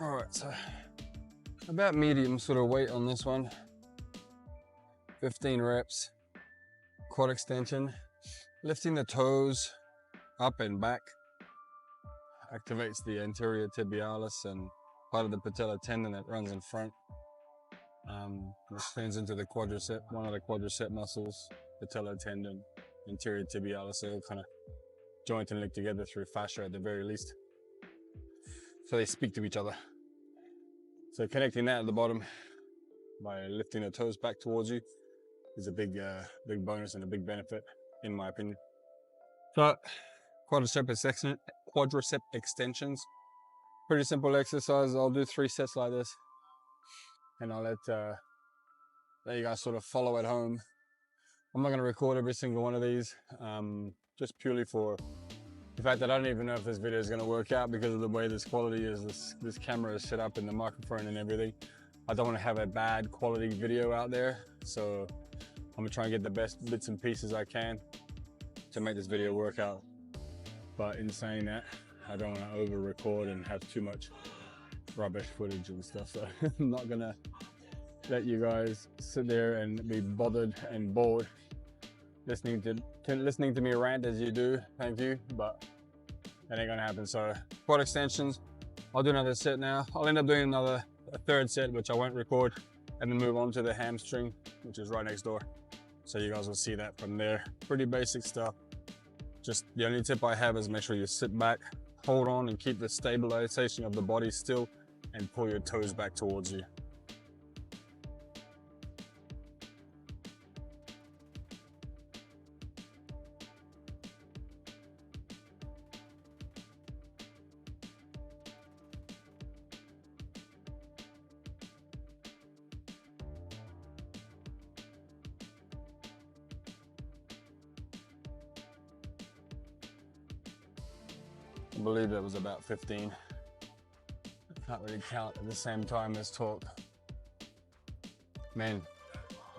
All right, so about medium sort of weight on this one. 15 reps, quad extension, lifting the toes up and back, activates the anterior tibialis and part of the patellar tendon that runs in front. This turns into the quadricep, one of the quadricep muscles, patellar tendon, anterior tibialis, they all kind of joint and link together through fascia at the very least. So they speak to each other. So connecting that at the bottom by lifting the toes back towards you is a big bonus and a big benefit, in my opinion. So quadricep extensions, pretty simple exercise. I'll do 3 sets like this, and I'll let you guys sort of follow at home. I'm not going to record every single one of these, just purely for the fact that I don't even know if this video is going to work out because of the way this quality is. This camera is set up in the microphone and everything. I don't want to have a bad quality video out there, so I'm gonna try and get the best bits and pieces I can to make this video work out. But in saying that, I don't want to over record and have too much rubbish footage and stuff, so I'm not gonna let you guys sit there and be bothered and bored listening to me rant as you do. Thank you, but that ain't gonna happen. So quad extensions, I'll do another set now. I'll end up doing a third set, which I won't record, and then move on to the hamstring, which is right next door. So you guys will see that from there. Pretty basic stuff. Just the only tip I have is make sure you sit back, hold on, and keep the stabilization of the body still, and pull your toes back towards you. I believe that was about 15. I can't really count at the same time as talk. Man,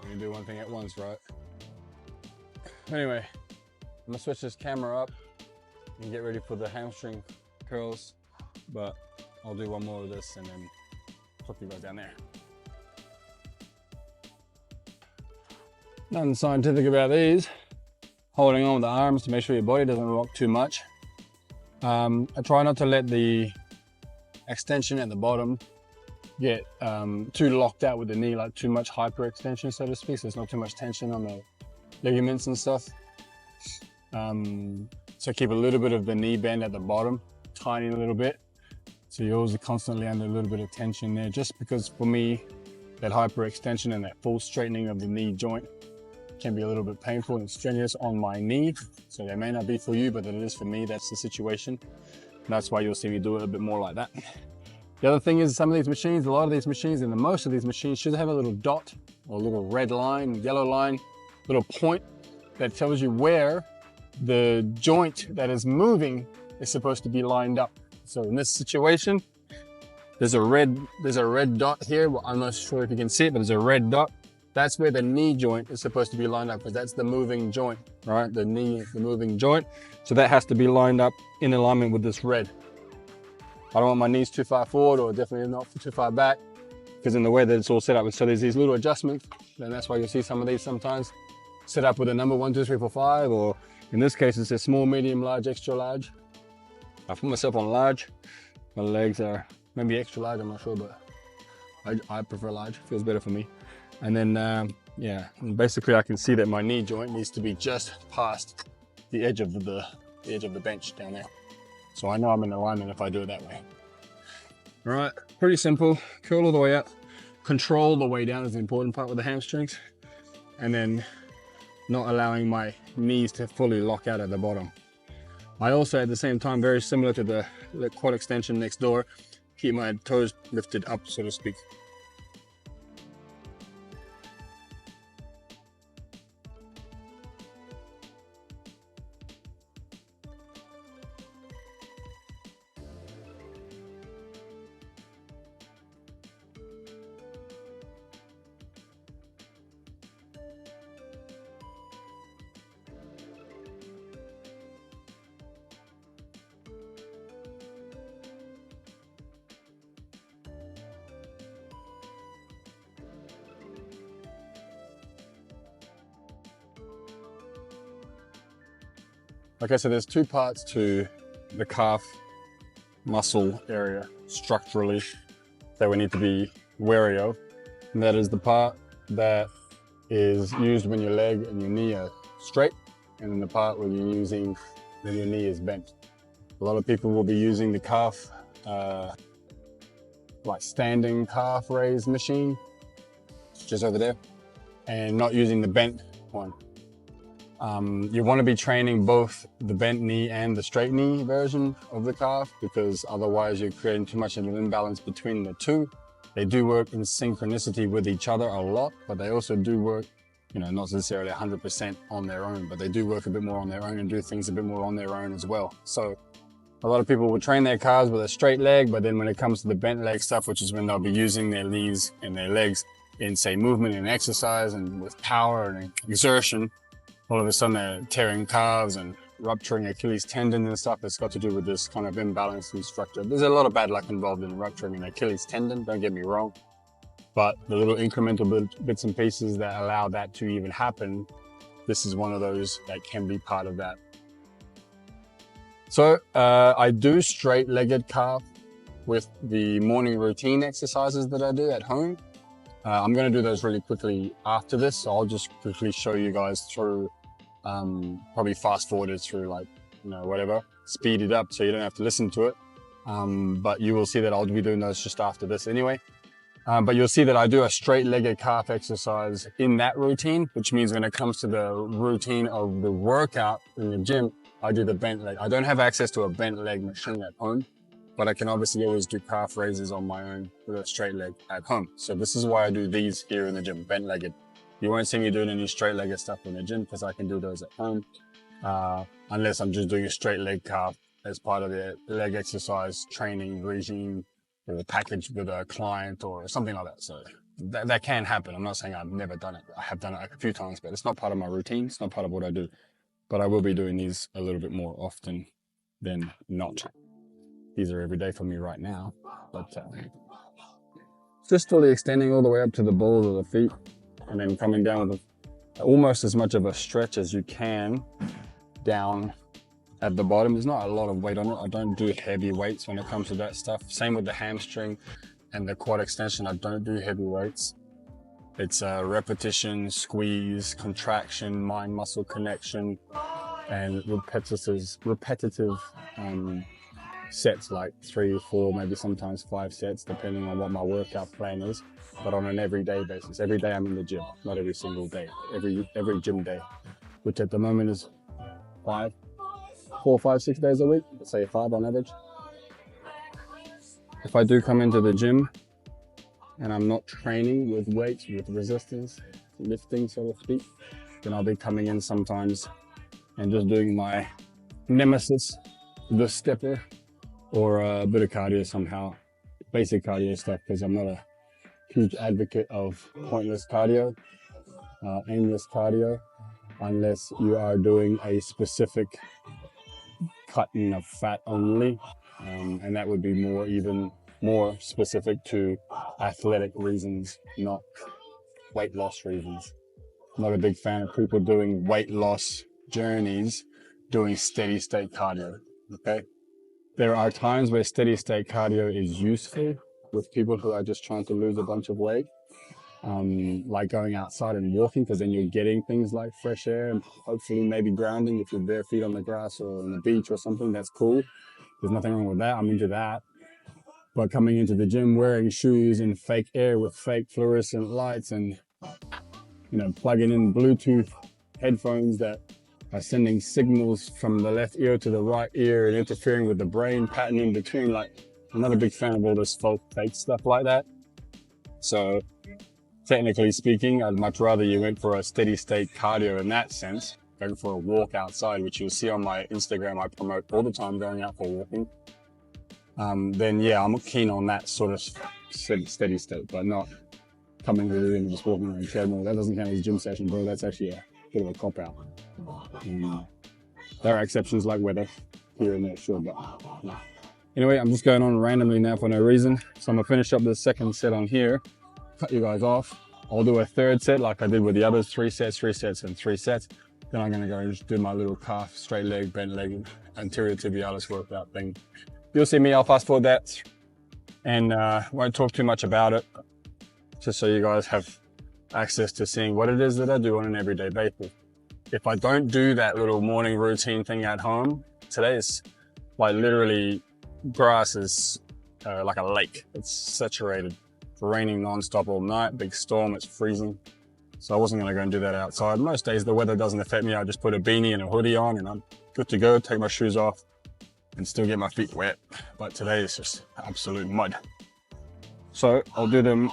we can do one thing at once, right? Anyway, I'm gonna switch this camera up and get ready for the hamstring curls, but I'll do one more of this and then talk to you guys down there. Nothing scientific about these. Holding on with the arms to make sure your body doesn't rock too much. I try not to let the extension at the bottom get too locked out with the knee, like too much hyperextension, so to speak, so there's not too much tension on the ligaments and stuff. So keep a little bit of the knee bend at the bottom, tiny little bit, so you're always constantly under a little bit of tension there, just because for me, that hyperextension and that full straightening of the knee joint can be a little bit painful and strenuous on my knee. So that may not be for you, but it is for me. That's the situation. And that's why you'll see me do it a bit more like that. The other thing is some of these machines, a lot of these machines, and most of these machines should have a little dot or a little red line, yellow line, little point that tells you where the joint that is moving is supposed to be lined up. So in this situation, there's a red dot here. Well, I'm not sure if you can see it, but there's a red dot. That's where the knee joint is supposed to be lined up, because that's the moving joint, right? The knee is the moving joint. So that has to be lined up in alignment with this red. I don't want my knees too far forward, or definitely not too far back, because in the way that it's all set up. So there's these little adjustments, and that's why you'll see some of these sometimes set up with a number 1, 2, 3, 4, 5, or in this case, it's a small, medium, large, extra large. I put myself on large. My legs are maybe extra large, I'm not sure, but I prefer large, feels better for me. And then, yeah, and basically I can see that my knee joint needs to be just past the edge of the bench down there. So I know I'm in alignment if I do it that way. All right, pretty simple. Curl all the way up. Control the way down is the important part with the hamstrings. And then not allowing my knees to fully lock out at the bottom. I also, at the same time, very similar to the quad extension next door, keep my toes lifted up, so to speak. Okay, so there's two parts to the calf muscle area structurally that we need to be wary of. And that is the part that is used when your leg and your knee are straight, and then the part when you're using when your knee is bent. A lot of people will be using the calf, like standing calf raise machine, just over there, and not using the bent one. You want to be training both the bent knee and the straight knee version of the calf, because otherwise you're creating too much of an imbalance between the two. They do work in synchronicity with each other a lot, but they also do work, you know, not necessarily 100% on their own, but they do work a bit more on their own and do things a bit more on their own as well. So a lot of people will train their calves with a straight leg, but then when it comes to the bent leg stuff, which is when they'll be using their knees and their legs in, say, movement and exercise and with power and exertion, all of a sudden they're tearing calves and rupturing Achilles tendon and stuff. That's got to do with this kind of imbalance in structure. There's a lot of bad luck involved in rupturing an Achilles tendon, don't get me wrong, but the little incremental bits and pieces that allow that to even happen, this is one of those that can be part of that. So I do straight-legged calf with the morning routine exercises that I do at home. I'm going to do those really quickly after this, so I'll just quickly show you guys through, probably fast forward it through, like, you know, whatever, speed it up so you don't have to listen to it. But you will see that I'll be doing those just after this anyway. But you'll see that I do a straight-legged calf exercise in that routine, which means when it comes to the routine of the workout in the gym, I do the bent leg. I don't have access to a bent leg machine at home, but I can obviously always do calf raises on my own with a straight leg at home. So this is why I do these here in the gym, bent legged. You won't see me doing any straight legged stuff in the gym because I can do those at home, unless I'm just doing a straight leg calf as part of the leg exercise training regime or a package with a client or something like that. So that can happen. I'm not saying I've never done it. I have done it a few times, but it's not part of my routine. It's not part of what I do. But I will be doing these a little bit more often than not. These are every day for me right now, but just slowly extending all the way up to the balls of the feet and then coming down with almost as much of a stretch as you can down at the bottom. There's not a lot of weight on it. I don't do heavy weights when it comes to that stuff. Same with the hamstring and the quad extension. I don't do heavy weights. It's repetition, squeeze, contraction, mind-muscle connection, and repetitive sets, like 3 or 4, maybe sometimes 5 sets, depending on what my workout plan is, but on an everyday basis. Every day I'm in the gym, not every single day, every gym day, which at the moment is 4, 5, 6 days a week, let's say 5 on average. If I do come into the gym and I'm not training with weights, with resistance, lifting, so to speak, then I'll be coming in sometimes and just doing my nemesis, the stepper, or a bit of cardio somehow, basic cardio stuff, because I'm not a huge advocate of pointless cardio, aimless cardio, unless you are doing a specific cutting of fat only, and that would be even more specific to athletic reasons, not weight loss reasons. I'm not a big fan of people doing weight loss journeys doing steady state cardio, okay? There are times where steady state cardio is useful with people who are just trying to lose a bunch of weight, like going outside and walking, because then you're getting things like fresh air and hopefully maybe grounding if you're bare feet on the grass or on the beach or something. That's cool. There's nothing wrong with that. I'm into that. But coming into the gym wearing shoes and fake air with fake fluorescent lights and, you know, plugging in Bluetooth headphones that are sending signals from the left ear to the right ear and interfering with the brain pattern in between, like, I'm not a big fan of all this fake stuff like that. So technically speaking, I'd much rather you went for a steady state cardio in that sense, going for a walk outside, which you'll see on my Instagram. I promote all the time going out for walking. Then yeah, I'm keen on that sort of steady state, but not coming to the gym and just walking around the treadmill. That doesn't count as a gym session, bro. That's actually a bit of a cop out. There are exceptions like weather here and there, sure, but no. Anyway, I'm just going on randomly now for no reason. So I'm gonna finish up the second set on here, cut you guys off. I'll do a third set like I did with the others, 3 sets, 3 sets, and 3 sets. Then I'm gonna go and just do my little calf, straight leg, bent leg, anterior tibialis workout thing. You'll see me, I'll fast forward that and won't talk too much about it, just so you guys have access to seeing what it is that I do on an everyday basis. If I don't do that little morning routine thing at home, today is like literally grass is like a lake. It's saturated. It's raining non-stop all night, big storm, it's freezing. So I wasn't gonna go and do that outside. Most days the weather doesn't affect me. I just put a beanie and a hoodie on and I'm good to go, take my shoes off and still get my feet wet. But today is just absolute mud. So I'll do them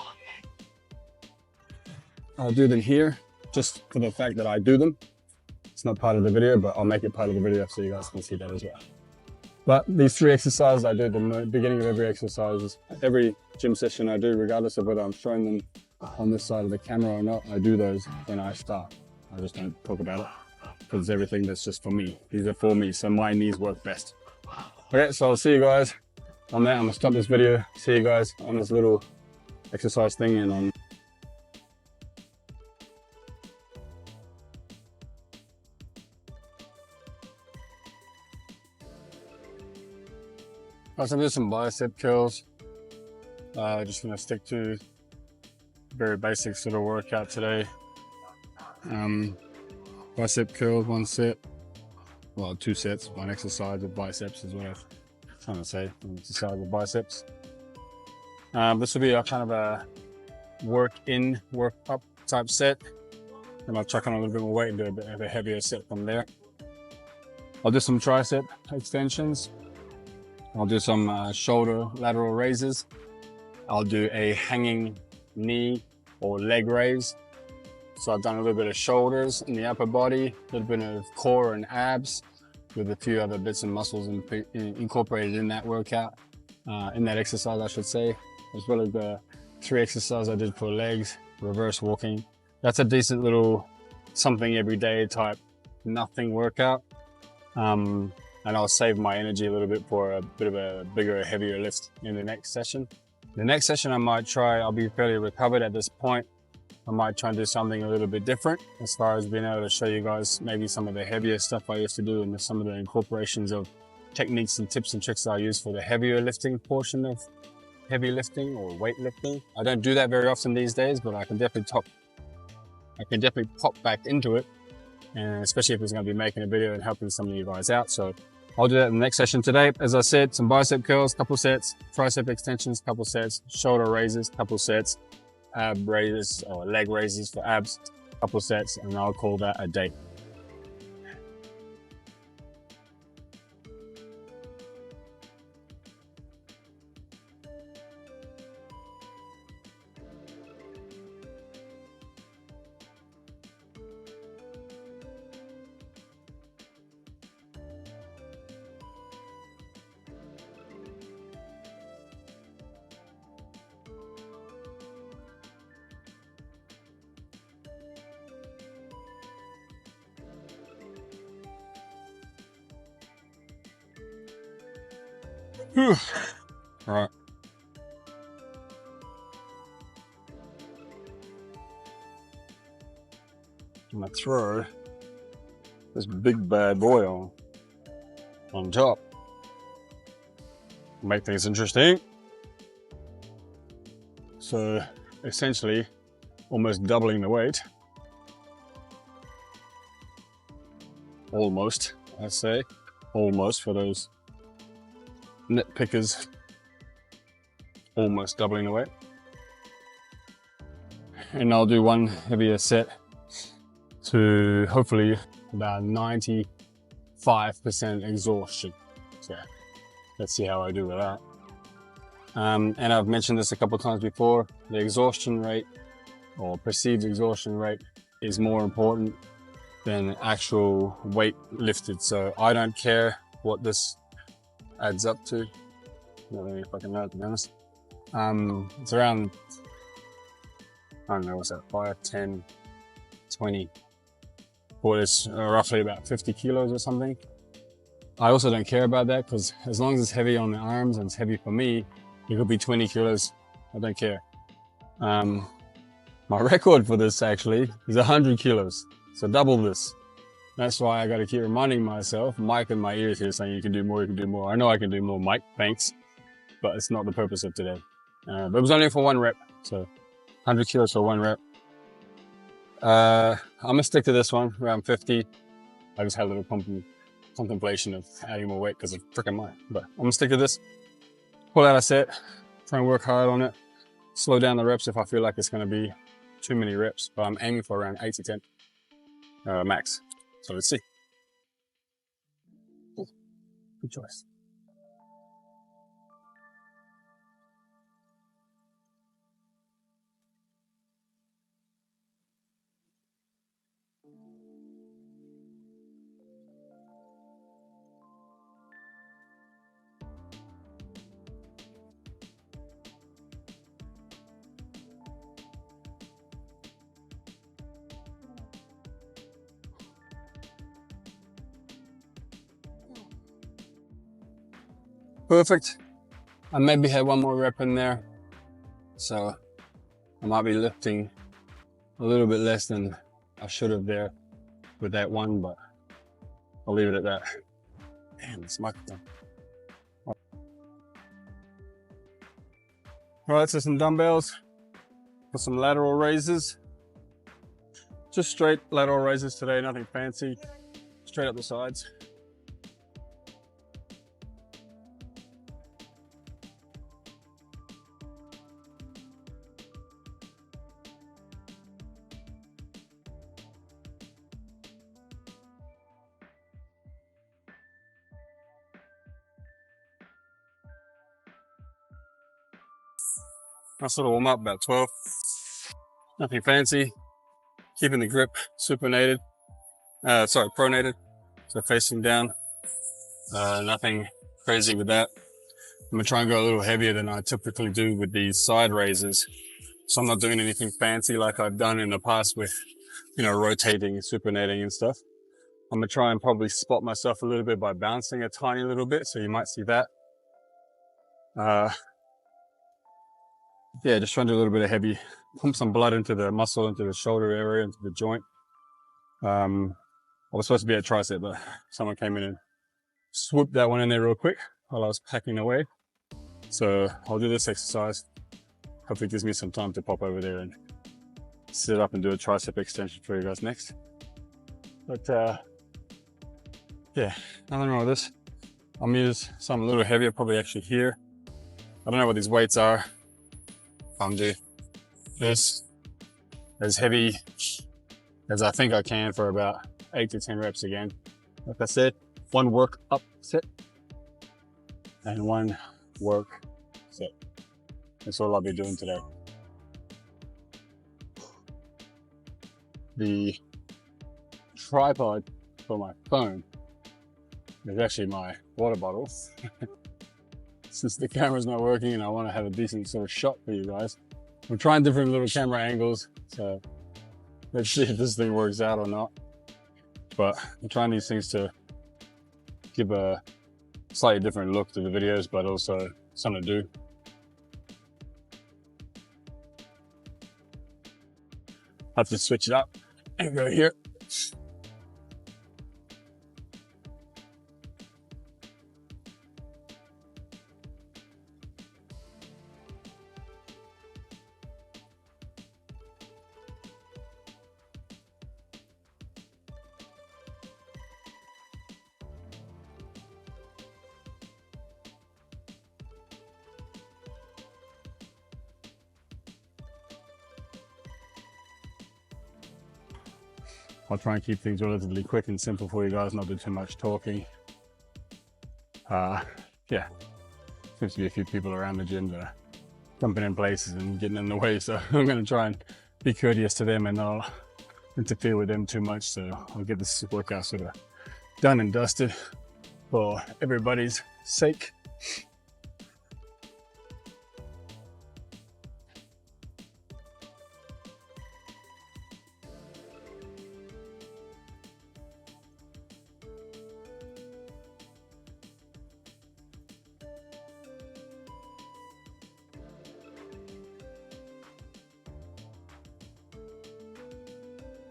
here just for the fact that I do them. It's not part of the video, but I'll make it part of the video so you guys can see that as well. But these 3 exercises I do at the beginning of every exercise, every gym session I do, regardless of whether I'm showing them on this side of the camera or not, I do those when I start. I just don't talk about it because everything that's just for me. These are for me, so my knees work best. Okay, so I'll see you guys on that. I'm gonna stop this video, see you guys on this little exercise thing and on. I'm gonna do some bicep curls. Just gonna stick to very basic sort of workout today. Bicep curls, 1 set. Well, 2 sets, 1 exercise of biceps is what I'm trying to say. 1 exercise of biceps. This will be a kind of a work in, work up type set. And I'll chuck on a little bit more weight and do a bit of a heavier set from there. I'll do some tricep extensions. I'll do some shoulder lateral raises. I'll do a hanging knee or leg raise. So I've done a little bit of shoulders in the upper body, a little bit of core and abs with a few other bits and muscles incorporated in that workout, in that exercise I should say, as well as the 3 exercises I did for legs, reverse walking. That's a decent little something every day type nothing workout. And I'll save my energy a little bit for a bit of a bigger, heavier lift in the next session. The next session I might try, I'll be fairly recovered at this point. I might try and do something a little bit different as far as being able to show you guys maybe some of the heavier stuff I used to do and some of the incorporations of techniques and tips and tricks I use for the heavier lifting portion of heavy lifting or weightlifting. I don't do that very often these days, but I can definitely pop back into it, and especially if it's going to be making a video and helping some of you guys out. So I'll do that in the next session today. As I said, some bicep curls, couple sets, tricep extensions, couple sets, shoulder raises, couple sets, ab raises or leg raises for abs, couple sets, and I'll call that a day. Whew. All right. I'm gonna throw this big bad boy on top. Make things interesting. So essentially, almost doubling the weight. Almost, I say, almost for those nitpickers, almost doubling the weight. And I'll do 1 heavier set to hopefully about 95% exhaustion. So let's see how I do with that. And I've mentioned this a couple of times before, the exhaustion rate or perceived exhaustion rate is more important than actual weight lifted. So I don't care what this adds up to. I don't know if I can know, to be honest. It's around, I don't know, what's that, 5, 10, 20. Or it's roughly about 50 kilos or something. I also don't care about that because as long as it's heavy on the arms and it's heavy for me, it could be 20 kilos. I don't care. My record for this actually is 100 kilos. So double this. That's why I got to keep reminding myself, mic in my ears here saying you can do more, you can do more. I know I can do more, Mike, thanks, but it's not the purpose of today. But it was only for 1 rep, so 100 kilos for 1 rep. I'm gonna stick to this one, around 50. I just had a little contemplation of adding more weight because of freaking mine, but I'm gonna stick to this. Pull out a set, try and work hard on it, slow down the reps if I feel like it's gonna be too many reps, but I'm aiming for around 8 to 10 max. So let's see. Ooh, good choice. Perfect. I maybe had 1 more rep in there, so I might be lifting a little bit less than I should have there with that one, but I'll leave it at that. Damn, this microphone. All right, so some dumbbells for some lateral raises. Just straight lateral raises today, nothing fancy. Straight up the sides. Nice little warm up, about 12. Nothing fancy. Keeping the grip supinated. Pronated. So facing down. Nothing crazy with that. I'm gonna try and go a little heavier than I typically do with these side raises. So I'm not doing anything fancy like I've done in the past with, you know, rotating and supinating and stuff. I'm gonna try and probably spot myself a little bit by bouncing a tiny little bit. So you might see that. Yeah, just trying to do a little bit of heavy, pump some blood into the muscle, into the shoulder area, into the joint. I was supposed to be at tricep, but someone came in and swooped that one in there real quick while I was packing away. So I'll do this exercise. Hopefully it gives me some time to pop over there and sit up and do a tricep extension for you guys next. But yeah, nothing wrong with this. I'll use something a little heavier, probably actually here. I don't know what these weights are. I'm do this as heavy as I think I can for about 8 to 10 reps again. Like I said, 1 work up set and 1 work set. That's all I'll be doing today. The tripod for my phone is actually my water bottle. Since the camera's not working and I want to have a decent sort of shot for you guys. I'm trying different little camera angles, so let's see if this thing works out or not. But I'm trying these things to give a slightly different look to the videos, but also something to do. Have to switch it up and go here. I'll try and keep things relatively quick and simple for you guys, not do too much talking. Yeah, seems to be a few people around the gym that are jumping in places and getting in the way, so I'm going to try and be courteous to them and not interfere with them too much. So I'll get this workout sort of done and dusted for everybody's sake.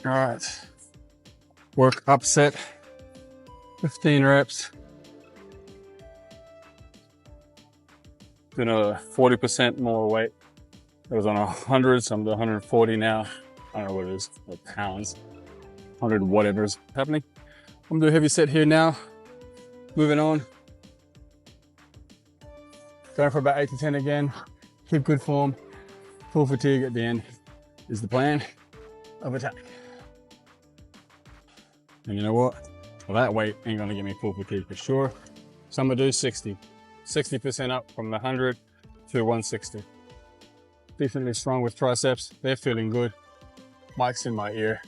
All right, work up set, 15 reps. Doing a 40% more weight. It was on 100, so I'm doing 140 now. I don't know what it is, like pounds, 100 whatever's happening. I'm doing a heavy set here now. Moving on. Going for about 8 to 10 again. Keep good form. Full fatigue at the end is the plan of attack. And you know what? Well, that weight ain't gonna give me full fatigue for sure. So I'm gonna do 60% up from the 100 to 160. Decently strong with triceps. They're feeling good. Mic's in my ear.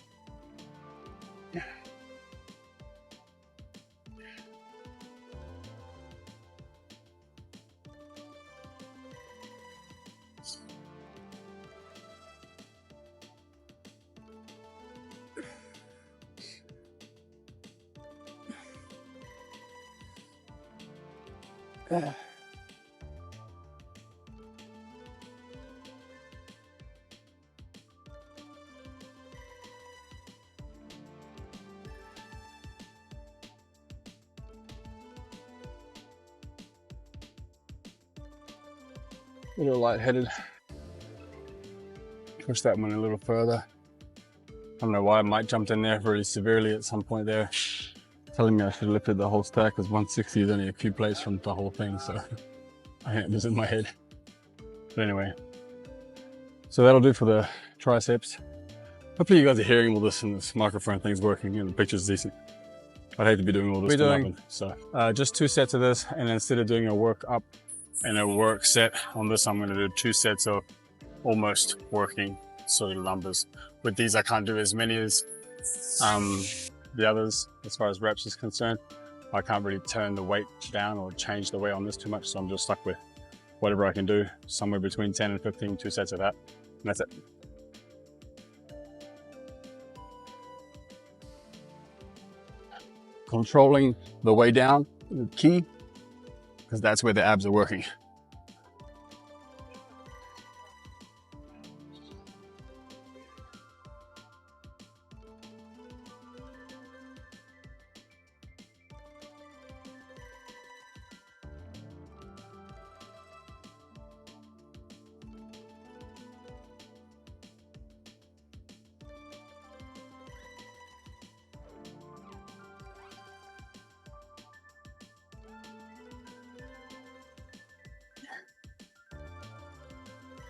A little lightheaded. Push that one a little further. I don't know why Mike jumped in there really severely at some point there, telling me I should have lifted the whole stack because 160 is only a few plates from the whole thing, so I had this in my head. But anyway, so that'll do for the triceps. Hopefully you guys are hearing all this and this microphone thing's working and the picture's decent. I'd hate to be doing all this. So just 2 sets of this, and instead of doing a work up and a work set on this, I'm gonna do 2 sets of almost working sort of numbers. With these, I can't do as many as the others as far as reps is concerned. I can't really turn the weight down or change the weight on this too much, so I'm just stuck with whatever I can do, somewhere between 10 and 15, 2 sets of that, and that's it. Controlling the way down is key, because that's where the abs are working.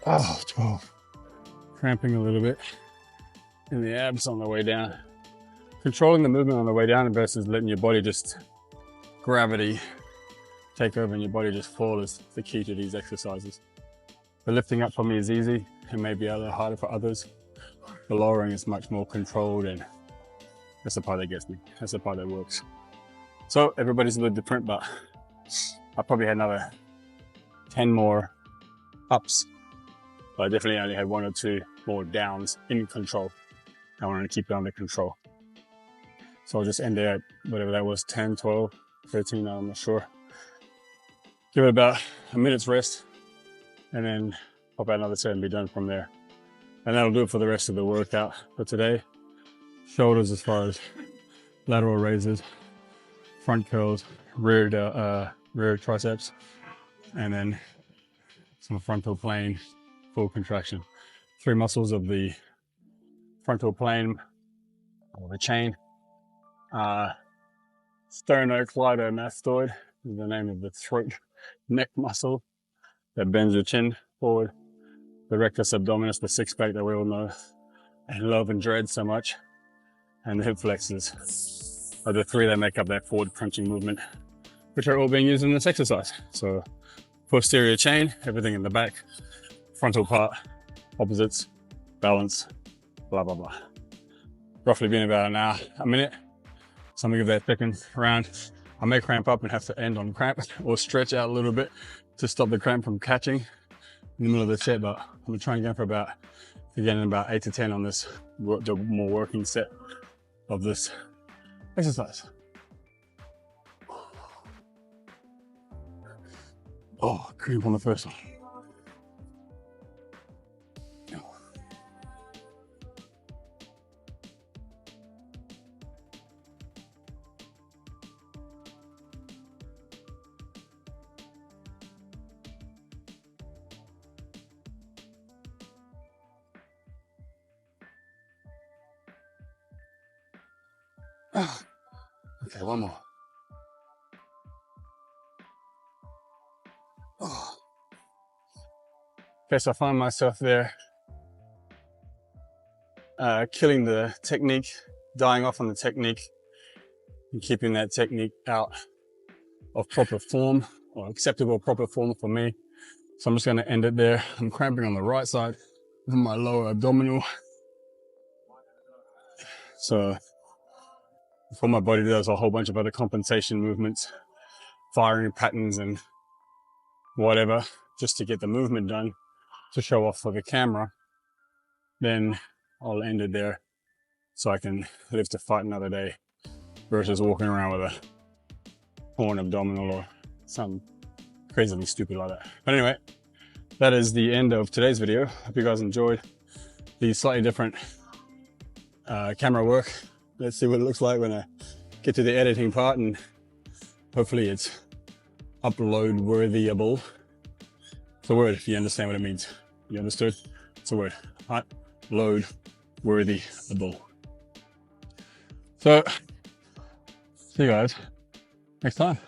Oh, 12. Cramping a little bit in the abs on the way down. Controlling the movement on the way down versus letting your body just gravity take over and your body just fall is the key to these exercises. The lifting up for me is easy. It may be a little harder for others. The lowering is much more controlled, and that's the part that gets me. That's the part that works. So everybody's a little different, but I probably had another 10 more ups. But I definitely only had 1 or 2 more downs in control. I wanted to keep it under control. So I'll just end there at whatever that was, 10, 12, 13, I'm not sure. Give it about a minute's rest and then pop out another set and be done from there. And that'll do it for the rest of the workout for today. Shoulders as far as lateral raises, front curls, rear triceps, and then some frontal plane full contraction. 3 muscles of the frontal plane, or the chain. Sternocleidomastoid is the name of the throat neck muscle that bends your chin forward. The rectus abdominis, the 6-pack that we all know and love and dread so much. And the hip flexors are the 3 that make up that forward crunching movement, which are all being used in this exercise. So posterior chain, everything in the back, frontal part, opposites, balance, blah, blah, blah. Roughly been about an hour, a minute. So I'm gonna give that second round. I may cramp up and have to end on cramp or stretch out a little bit to stop the cramp from catching in the middle of the set, but I'm gonna try and go for about 8 to 10 on this, the more working set of this exercise. Oh, cramp on the first one. Okay, one more. Okay, so I find myself there killing the technique, dying off on the technique, and keeping that technique out of proper form, or acceptable proper form for me. So I'm just going to end it there. I'm cramping on the right side of my lower abdominal. So before my body does a whole bunch of other compensation movements, firing patterns and whatever, just to get the movement done to show off for the camera, then I'll end it there so I can live to fight another day versus walking around with a torn abdominal or something crazily stupid like that. But anyway, that is the end of today's video. Hope you guys enjoyed the slightly different camera work. Let's see what it looks like when I get to the editing part, and hopefully it's upload worthyable. It's a word if you understand what it means. You understood? It's a word. Upload worthyable. So see you guys next time.